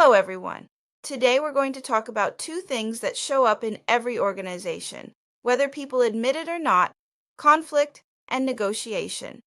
Hello, everyone. Today we're going to talk about two things that show up in every organization, whether people admit it or not: conflict and negotiation.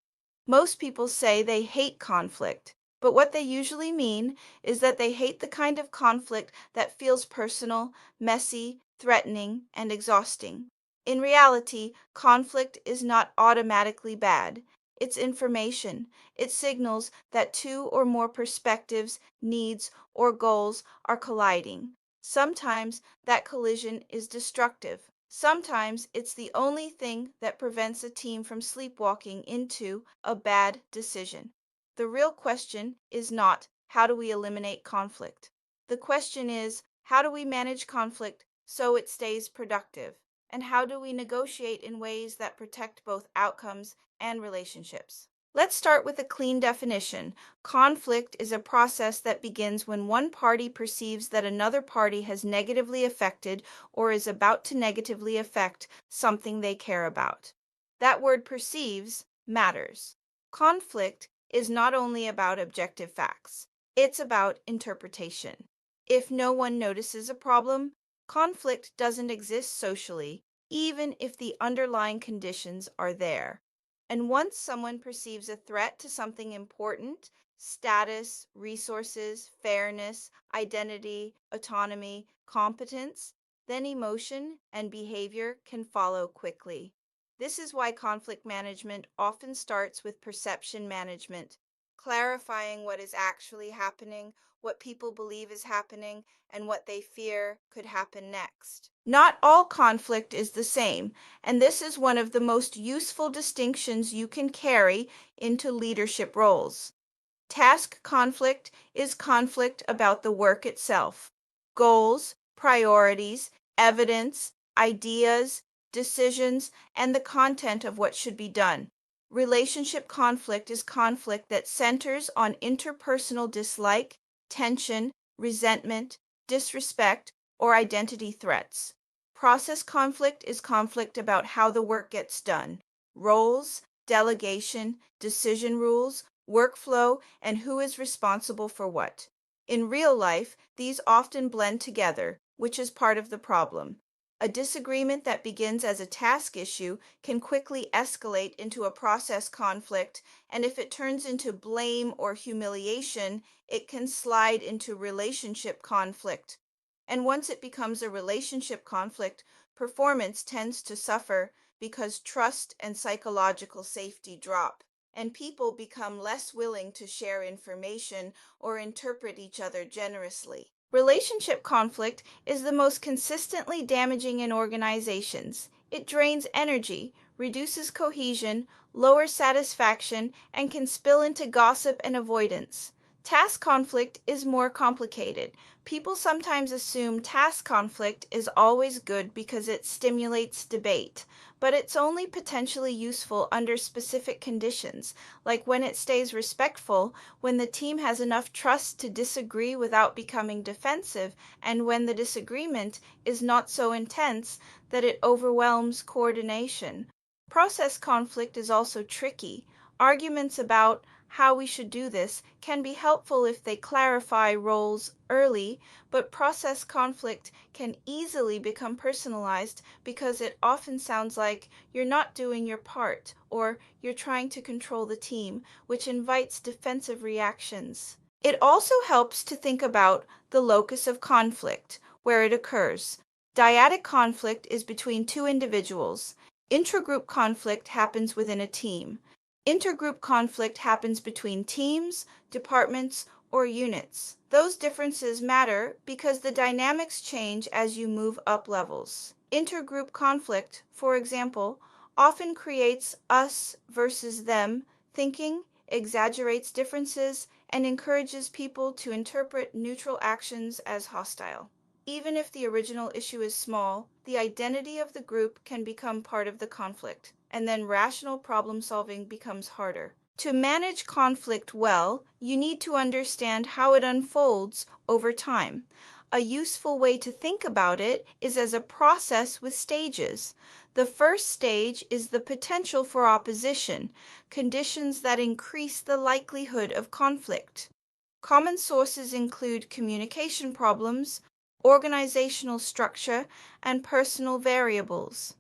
Most people say they hate conflict, but what they usually mean is that they hate the kind of conflict that feels personal, messy, threatening, and exhausting. In reality, conflict is not automatically bad. It's information. It signals that two or more perspectives, needs, or goals are colliding. Sometimes that collision is destructive. Sometimes it's the only thing that prevents a team from sleepwalking into a bad decision. The real question is not how do we eliminate conflict? The question is how do we manage conflict so it stays productive? And how do we negotiate in ways that protect both outcomes and relationships? Let's start with a clean definition. Conflict is a process that begins when one party perceives that another party has negatively affected or is about to negatively affect something they care about. That word perceives matters. Conflict is not only about objective facts, it's about interpretation. If no one notices a problem, conflict doesn't exist socially, even if the underlying conditions are there. And once someone perceives a threat to something important, status, resources, fairness, identity, autonomy, competence, then emotion and behavior can follow quickly. This is why conflict management often starts with perception management, clarifying what is actually happening, what people believe is happening, and what they fear could happen next. Not all conflict is the same, and this is one of the most useful distinctions you can carry into leadership roles. Task conflict is conflict about the work itself: goals, priorities, evidence, ideas, decisions, and the content of what should be done. Relationship conflict is conflict that centers on interpersonal dislike, tension, resentment, disrespect, or identity threats. Process conflict is conflict about how the work gets done: roles, delegation, decision rules, workflow, and who is responsible for what. In real life, these often blend together, which is part of the problem. A disagreement that begins as a task issue can quickly escalate into a process conflict, and if it turns into blame or humiliation, it can slide into relationship conflict. And once it becomes a relationship conflict, performance tends to suffer because trust and psychological safety drop, and people become less willing to share information or interpret each other generously. Relationship conflict is the most consistently damaging in organizations. It drains energy, reduces cohesion, lowers satisfaction, and can spill into gossip and avoidance. Task conflict is more complicated. People sometimes assume task conflict is always good because it stimulates debate, but it's only potentially useful under specific conditions, like when it stays respectful, when the team has enough trust to disagree without becoming defensive, and when the disagreement is not so intense that it overwhelms coordination. Process conflict is also tricky. Arguments about how we should do this can be helpful if they clarify roles early, but process conflict can easily become personalized because it often sounds like you're not doing your part or you're trying to control the team, which invites defensive reactions. It also helps to think about the locus of conflict, where it occurs. Dyadic conflict is between two individuals. Intragroup conflict happens within a team. Intergroup conflict happens between teams, departments, or units. Those differences matter because the dynamics change as you move up levels. Intergroup conflict, for example, often creates us versus them thinking, exaggerates differences, and encourages people to interpret neutral actions as hostile. Even if the original issue is small, the identity of the group can become part of the conflict, and then rational problem solving becomes harder. To manage conflict well, you need to understand how it unfolds over time. A useful way to think about it is as a process with stages. The first stage is the potential for opposition, conditions that increase the likelihood of conflict. Common sources include communication problems, organizational structure, and personal variables.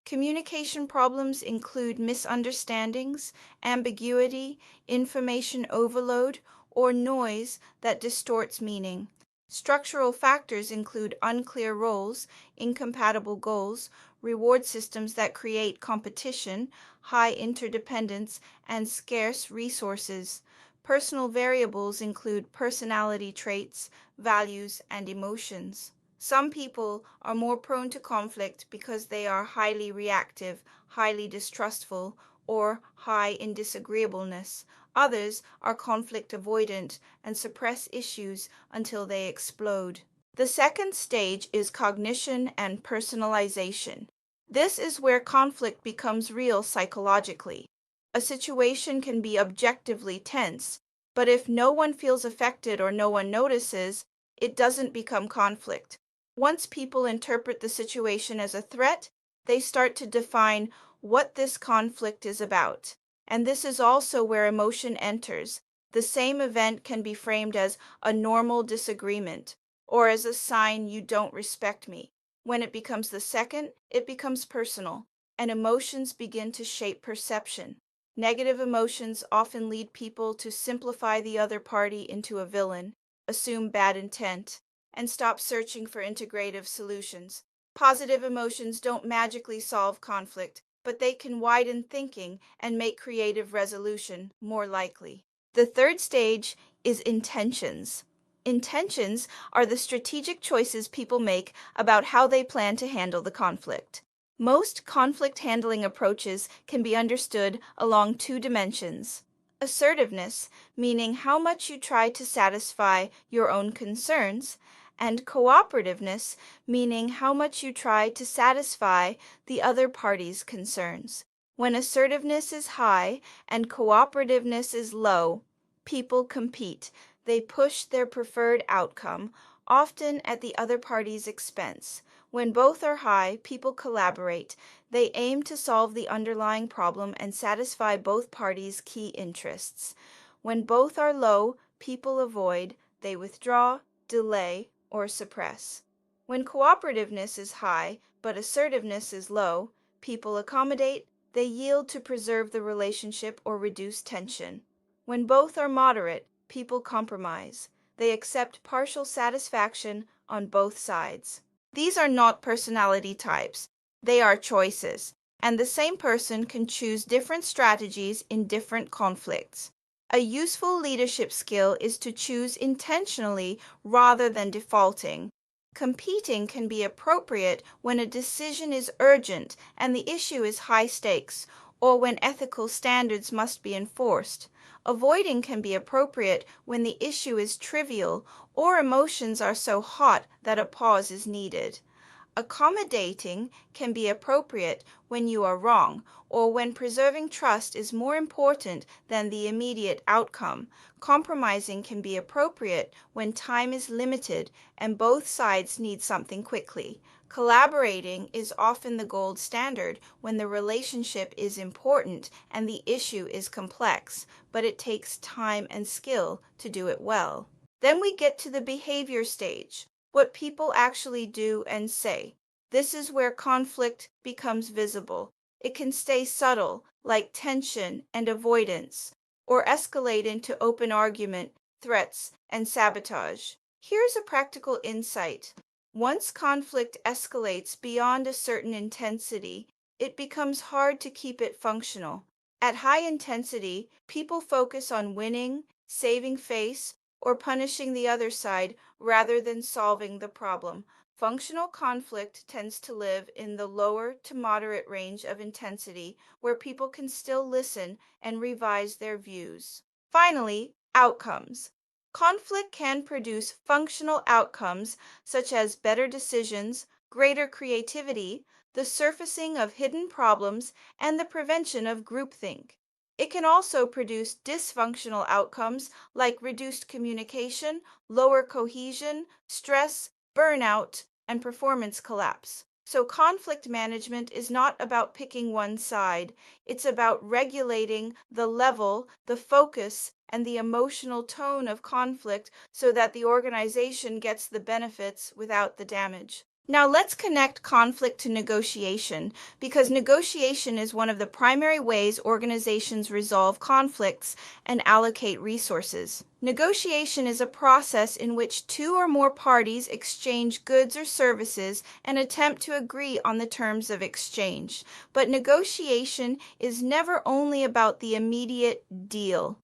Communication problems include misunderstandings, ambiguity, information overload, or noise that distorts meaning. Structural factors include unclear roles, incompatible goals, reward systems that create competition, high interdependence, and scarce resources. Personal variables include personality traits, values, and emotions. Some people are more prone to conflict because they are highly reactive, highly distrustful, or high in disagreeableness. Others are conflict avoidant and suppress issues until they explode. The second stage is cognition and personalization. This is where conflict becomes real psychologically. A situation can be objectively tense, but if no one feels affected or no one notices, it doesn't become conflict. Once people interpret the situation as a threat, they start to define what this conflict is about. And this is also where emotion enters. The same event can be framed as a normal disagreement or as a sign you don't respect me. When it becomes the second, it becomes personal, and emotions begin to shape perception. Negative emotions often lead people to simplify the other party into a villain, assume bad intent, and stop searching for integrative solutions. Positive emotions don't magically solve conflict, but they can widen thinking and make creative resolution more likely. The third stage is intentions. Intentions are the strategic choices people make about how they plan to handle the conflict. Most conflict handling approaches can be understood along two dimensions. Assertiveness, meaning how much you try to satisfy your own concerns, and cooperativeness, meaning how much you try to satisfy the other party's concerns. When assertiveness is high and cooperativeness is low, people compete. They push their preferred outcome, often at the other party's expense. When both are high, people collaborate. They aim to solve the underlying problem and satisfy both parties' key interests. When both are low, people avoid, they withdraw, delay, or suppress. When cooperativeness is high but assertiveness is low, people accommodate, they yield to preserve the relationship or reduce tension. When both are moderate, people compromise. They accept partial satisfaction on both sides. These are not personality types, they are choices, and the same person can choose different strategies in different conflicts. A useful leadership skill is to choose intentionally rather than defaulting. Competing can be appropriate when a decision is urgent and the issue is high stakes, or when ethical standards must be enforced. Avoiding can be appropriate when the issue is trivial or emotions are so hot that a pause is needed. Accommodating can be appropriate when you are wrong or when preserving trust is more important than the immediate outcome. Compromising can be appropriate when time is limited and both sides need something quickly. Collaborating is often the gold standard when the relationship is important and the issue is complex, but it takes time and skill to do it well. Then we get to the behavior stage, what people actually do and say. This is where conflict becomes visible. It can stay subtle, like tension and avoidance, or escalate into open argument, threats, and sabotage. Here's a practical insight. Once conflict escalates beyond a certain intensity, it becomes hard to keep it functional. At high intensity, people focus on winning, saving face, or punishing the other side rather than solving the problem. Functional conflict tends to live in the lower to moderate range of intensity where people can still listen and revise their views. Finally, outcomes. Conflict can produce functional outcomes such as better decisions, greater creativity, the surfacing of hidden problems, and the prevention of groupthink. It can also produce dysfunctional outcomes like reduced communication, lower cohesion, stress, burnout, and performance collapse. So, conflict management is not about picking one side, it's about regulating the level, the focus, and the emotional tone of conflict so that the organization gets the benefits without the damage. Now let's connect conflict to negotiation, because negotiation is one of the primary ways organizations resolve conflicts and allocate resources. Negotiation is a process in which two or more parties exchange goods or services and attempt to agree on the terms of exchange. But negotiation is never only about the immediate deal.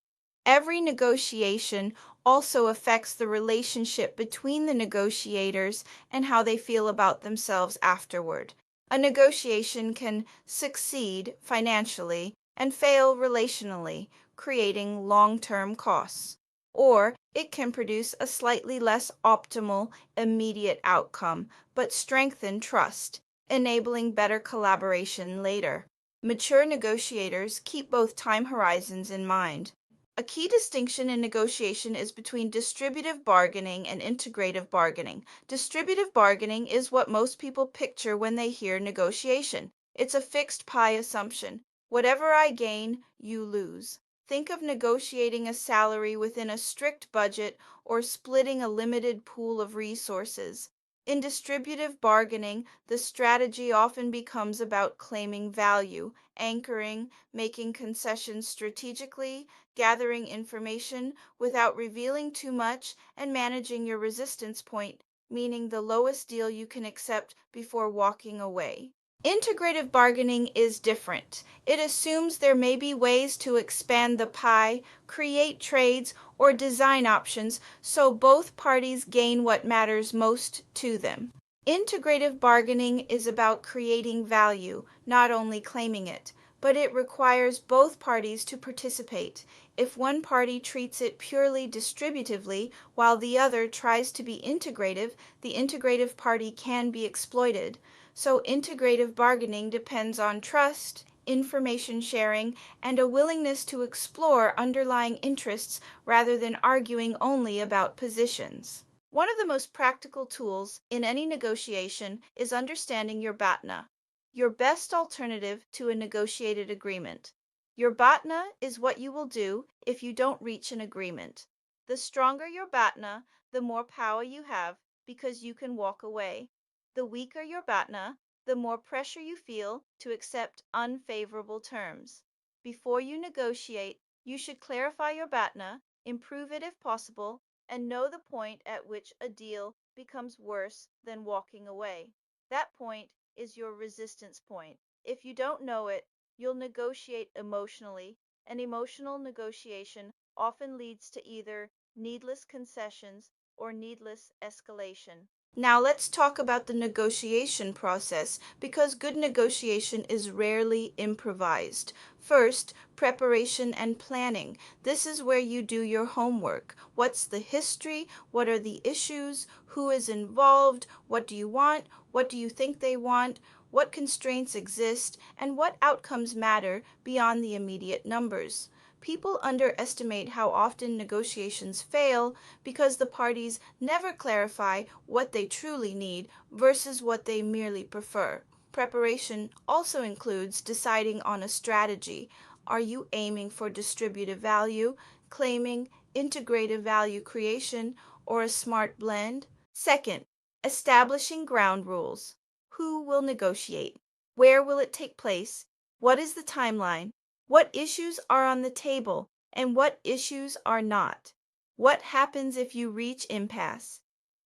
Every negotiation also affects the relationship between the negotiators and how they feel about themselves afterward. A negotiation can succeed financially and fail relationally, creating long-term costs. Or it can produce a slightly less optimal immediate outcome, but strengthen trust, enabling better collaboration later. Mature negotiators keep both time horizons in mind. A key distinction in negotiation is between distributive bargaining and integrative bargaining. Distributive bargaining is what most people picture when they hear negotiation. It's a fixed pie assumption. Whatever I gain, you lose. Think of negotiating a salary within a strict budget or splitting a limited pool of resources. In distributive bargaining, the strategy often becomes about claiming value, anchoring, making concessions strategically, gathering information without revealing too much, and managing your resistance point, meaning the lowest deal you can accept before walking away. Integrative bargaining is different. It assumes there may be ways to expand the pie, create trades, or design options so both parties gain what matters most to them. Integrative bargaining is about creating value, not only claiming it, but it requires both parties to participate. If one party treats it purely distributively while the other tries to be integrative, the integrative party can be exploited. So integrative bargaining depends on trust, information sharing, and a willingness to explore underlying interests rather than arguing only about positions. One of the most practical tools in any negotiation is understanding your BATNA, your best alternative to a negotiated agreement. Your BATNA is what you will do if you don't reach an agreement. The stronger your BATNA, the more power you have because you can walk away. The weaker your BATNA, the more pressure you feel to accept unfavorable terms. Before you negotiate, you should clarify your BATNA, improve it if possible, and know the point at which a deal becomes worse than walking away. That point is your resistance point. If you don't know it, you'll negotiate emotionally, and emotional negotiation often leads to either needless concessions or needless escalation. Now let's talk about the negotiation process, because good negotiation is rarely improvised. First, preparation and planning. This is where you do your homework. What's the history? What are the issues? Who is involved? What do you want? What do you think they want? What constraints exist? And what outcomes matter beyond the immediate numbers? People underestimate how often negotiations fail because the parties never clarify what they truly need versus what they merely prefer. Preparation also includes deciding on a strategy. Are you aiming for distributive value, claiming integrative value creation, or a smart blend? Second, establishing ground rules. Who will negotiate? Where will it take place? What is the timeline? What issues are on the table and what issues are not? What happens if you reach impasse?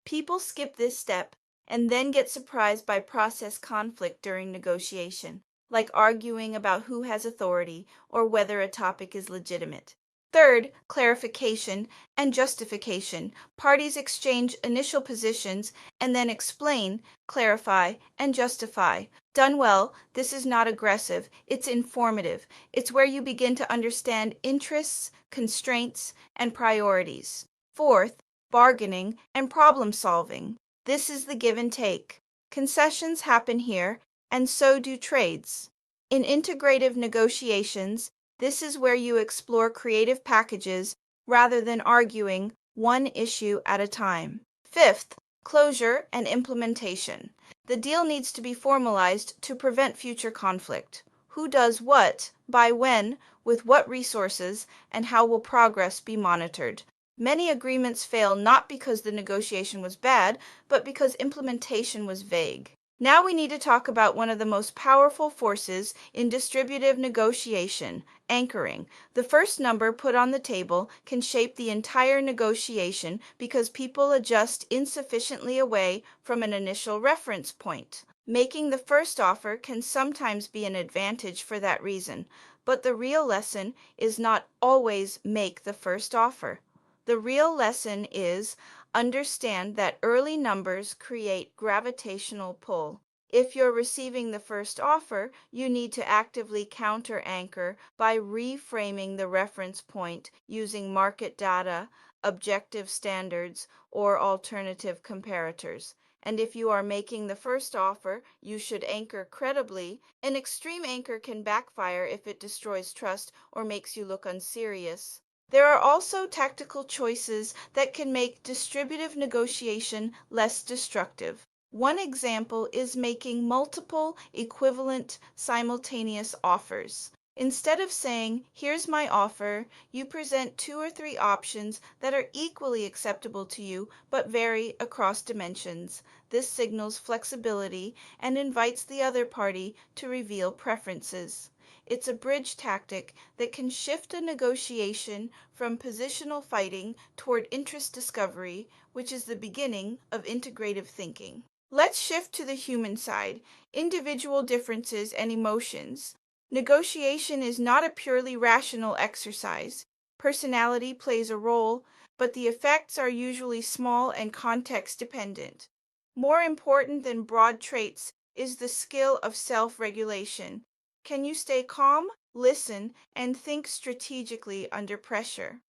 People skip this step and then get surprised by process conflict during negotiation, like arguing about who has authority or whether a topic is legitimate. Third, clarification and justification. Parties exchange initial positions and then explain, clarify, and justify. Done well, this is not aggressive, it's informative. It's where you begin to understand interests, constraints, and priorities. Fourth, bargaining and problem solving. This is the give and take. Concessions happen here, and so do trades. In integrative negotiations, this is where you explore creative packages rather than arguing one issue at a time. Fifth, closure and implementation. The deal needs to be formalized to prevent future conflict. Who does what, by when, with what resources, and how will progress be monitored. Many agreements fail not because the negotiation was bad, but because implementation was vague. Now we need to talk about one of the most powerful forces in distributive negotiation, anchoring. The first number put on the table can shape the entire negotiation because people adjust insufficiently away from an initial reference point. Making the first offer can sometimes be an advantage for that reason, but the real lesson is not always make the first offer. The real lesson is understand that early numbers create gravitational pull. If you're receiving the first offer, you need to actively counter anchor by reframing the reference point using market data, objective standards, or alternative comparators. And if you are making the first offer, you should anchor credibly. An extreme anchor can backfire if it destroys trust or makes you look unserious. There are also tactical choices that can make distributive negotiation less destructive. One example is making multiple equivalent simultaneous offers. Instead of saying, "Here's my offer," you present two or three options that are equally acceptable to you but vary across dimensions. This signals flexibility and invites the other party to reveal preferences. It's a bridge tactic that can shift a negotiation from positional fighting toward interest discovery, which is the beginning of integrative thinking. Let's shift to the human side, individual differences and emotions. Negotiation is not a purely rational exercise. Personality plays a role, but the effects are usually small and context dependent. More important than broad traits is the skill of self-regulation. Can you stay calm, listen, and think strategically under pressure?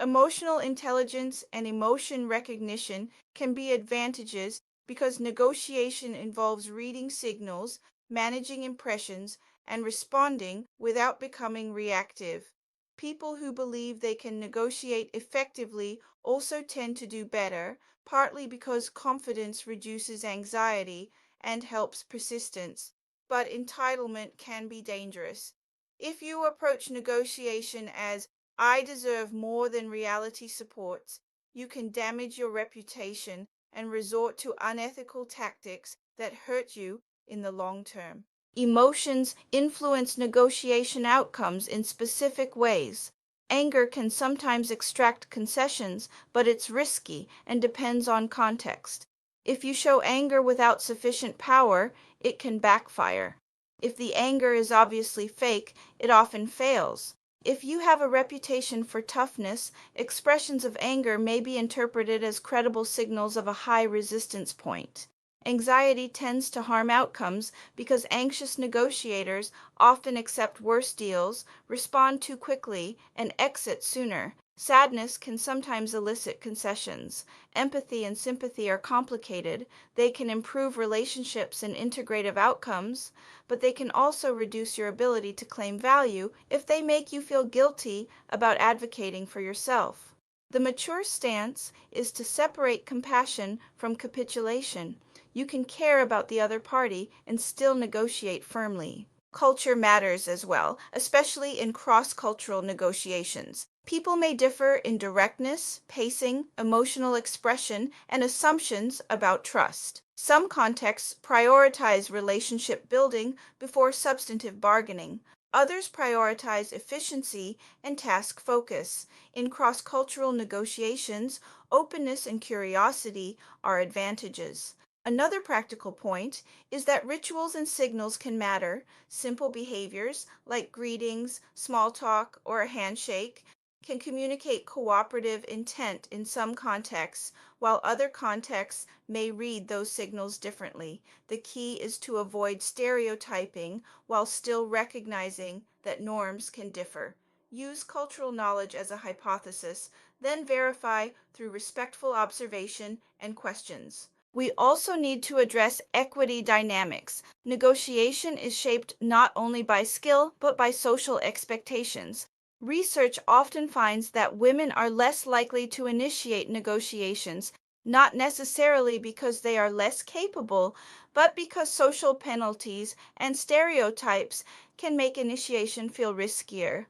Emotional intelligence and emotion recognition can be advantages because negotiation involves reading signals, managing impressions, and responding without becoming reactive. People who believe they can negotiate effectively also tend to do better, partly because confidence reduces anxiety and helps persistence. But entitlement can be dangerous. If you approach negotiation as "I deserve more than reality supports," you can damage your reputation and resort to unethical tactics that hurt you in the long term. Emotions influence negotiation outcomes in specific ways. Anger can sometimes extract concessions, but it's risky and depends on context. If you show anger without sufficient power, it can backfire. If the anger is obviously fake, it often fails. If you have a reputation for toughness, expressions of anger may be interpreted as credible signals of a high resistance point. Anxiety tends to harm outcomes because anxious negotiators often accept worse deals, respond too quickly, and exit sooner. Sadness can sometimes elicit concessions. Empathy and sympathy are complicated. They can improve relationships and integrative outcomes, but they can also reduce your ability to claim value if they make you feel guilty about advocating for yourself. The mature stance is to separate compassion from capitulation. You can care about the other party and still negotiate firmly. Culture matters as well, especially in cross-cultural negotiations. People may differ in directness, pacing, emotional expression, and assumptions about trust. Some contexts prioritize relationship building before substantive bargaining. Others prioritize efficiency and task focus. In cross-cultural negotiations, openness and curiosity are advantages. Another practical point is that rituals and signals can matter. Simple behaviors like greetings, small talk, or a handshake can communicate cooperative intent in some contexts, while other contexts may read those signals differently. The key is to avoid stereotyping while still recognizing that norms can differ. Use cultural knowledge as a hypothesis, then verify through respectful observation and questions. We also need to address equity dynamics. Negotiation is shaped not only by skill, but by social expectations. Research often finds that women are less likely to initiate negotiations, not necessarily because they are less capable, but because social penalties and stereotypes can make initiation feel riskier.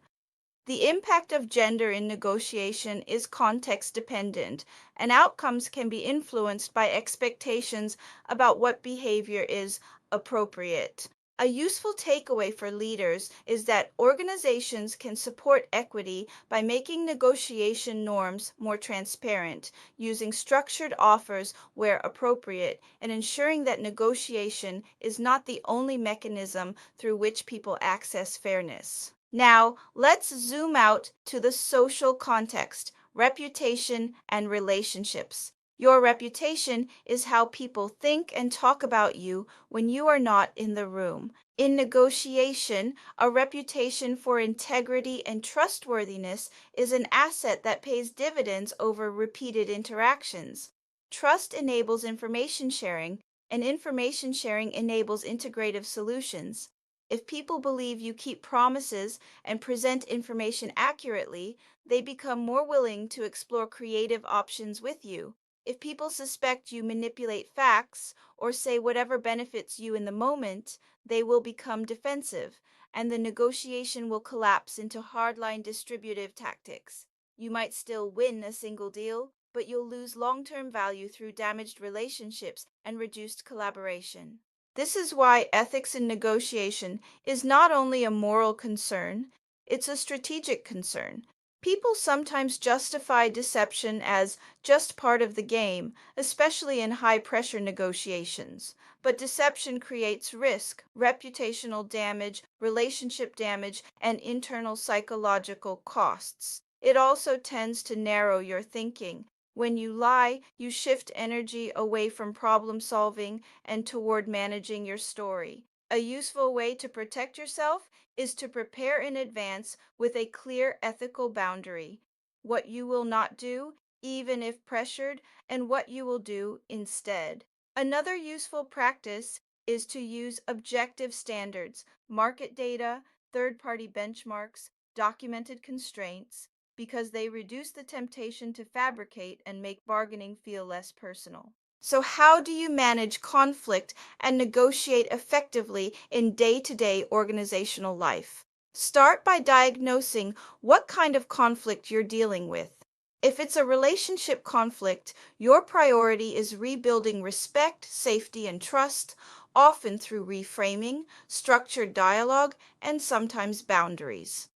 The impact of gender in negotiation is context dependent, and outcomes can be influenced by expectations about what behavior is appropriate. A useful takeaway for leaders is that organizations can support equity by making negotiation norms more transparent, using structured offers where appropriate, and ensuring that negotiation is not the only mechanism through which people access fairness. Now, let's zoom out to the social context, reputation, and relationships. Your reputation is how people think and talk about you when you are not in the room. In negotiation, a reputation for integrity and trustworthiness is an asset that pays dividends over repeated interactions. Trust enables information sharing, and information sharing enables integrative solutions. If people believe you keep promises and present information accurately, they become more willing to explore creative options with you. If people suspect you manipulate facts or say whatever benefits you in the moment, they will become defensive, and the negotiation will collapse into hardline distributive tactics. You might still win a single deal, but you'll lose long term value through damaged relationships and reduced collaboration. This is why ethics in negotiation is not only a moral concern, it's a strategic concern. People sometimes justify deception as just part of the game, especially in high pressure negotiations. But deception creates risk, reputational damage, relationship damage, and internal psychological costs. It also tends to narrow your thinking. When you lie, you shift energy away from problem solving and toward managing your story. A useful way to protect yourself is to prepare in advance with a clear ethical boundary. What you will not do, even if pressured, and what you will do instead. Another useful practice is to use objective standards, market data, third party benchmarks, documented constraints, because they reduce the temptation to fabricate and make bargaining feel less personal. So, how do you manage conflict and negotiate effectively in day to day organizational life? Start by diagnosing what kind of conflict you're dealing with. If it's a relationship conflict, your priority is rebuilding respect, safety, and trust, often through reframing, structured dialogue, and sometimes boundaries.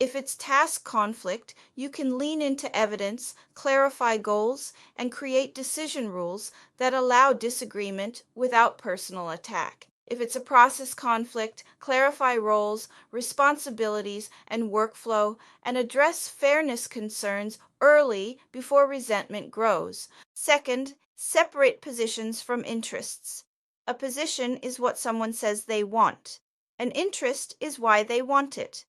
If it's task conflict, you can lean into evidence, clarify goals, and create decision rules that allow disagreement without personal attack. If it's a process conflict, clarify roles, responsibilities, and workflow, and address fairness concerns early before resentment grows. Second, separate positions from interests. A position is what someone says they want. An interest is why they want it.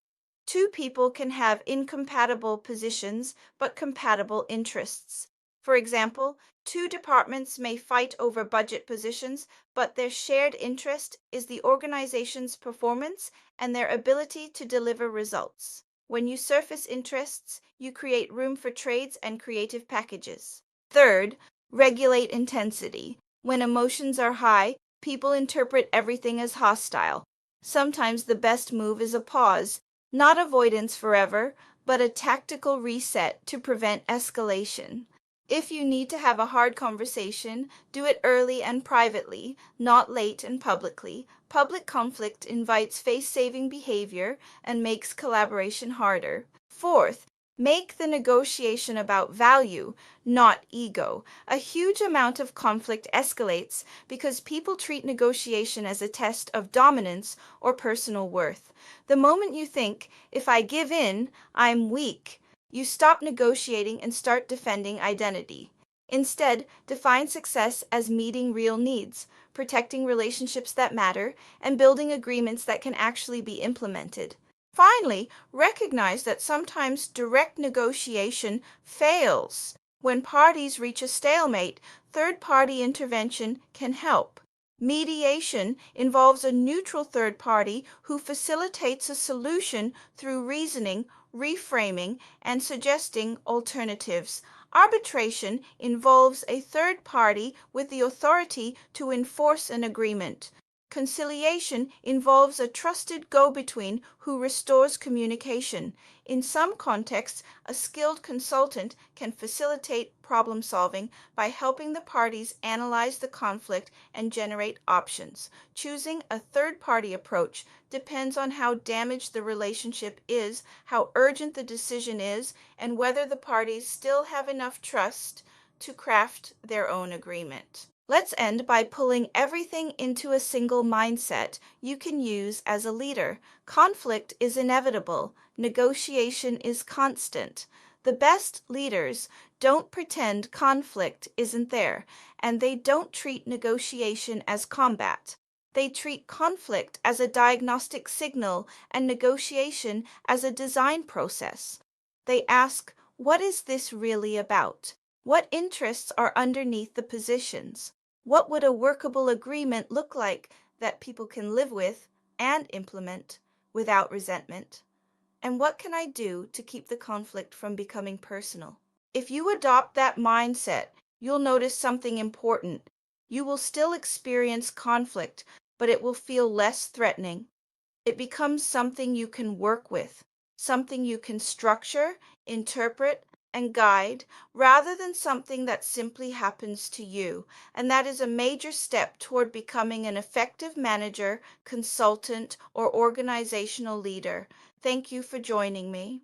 Two people can have incompatible positions but compatible interests. For example, two departments may fight over budget positions, but their shared interest is the organization's performance and their ability to deliver results. When you surface interests, you create room for trades and creative packages. Third, regulate intensity. When emotions are high, people interpret everything as hostile. Sometimes the best move is a pause, not avoidance forever, but a tactical reset to prevent escalation. If you need to have a hard conversation, do it early and privately, not late and publicly. Public conflict invites face-saving behavior and makes collaboration harder. Fourth, make the negotiation about value, not ego. A huge amount of conflict escalates because people treat negotiation as a test of dominance or personal worth. The moment you think, if I give in, I'm weak, you stop negotiating and start defending identity. Instead, define success as meeting real needs, protecting relationships that matter, and building agreements that can actually be implemented. Finally, recognize that sometimes direct negotiation fails. When parties reach a stalemate, third party intervention can help. Mediation involves a neutral third party who facilitates a solution through reasoning, reframing, and suggesting alternatives. Arbitration involves a third party with the authority to enforce an agreement. Conciliation involves a trusted go-between who restores communication. In some contexts, a skilled consultant can facilitate problem solving by helping the parties analyze the conflict and generate options. Choosing a third-party approach depends on how damaged the relationship is, how urgent the decision is, and whether the parties still have enough trust to craft their own agreement. Let's end by pulling everything into a single mindset you can use as a leader. Conflict is inevitable. Negotiation is constant. The best leaders don't pretend conflict isn't there, and they don't treat negotiation as combat. They treat conflict as a diagnostic signal and negotiation as a design process. They ask, what is this really about? What interests are underneath the positions? What would a workable agreement look like that people can live with and implement without resentment? And what can I do to keep the conflict from becoming personal? If you adopt that mindset, you'll notice something important. You will still experience conflict, but it will feel less threatening. It becomes something you can work with, something you can structure, interpret, and guide, rather than something that simply happens to you. And that is a major step toward becoming an effective manager, consultant, or organizational leader. Thank you for joining me.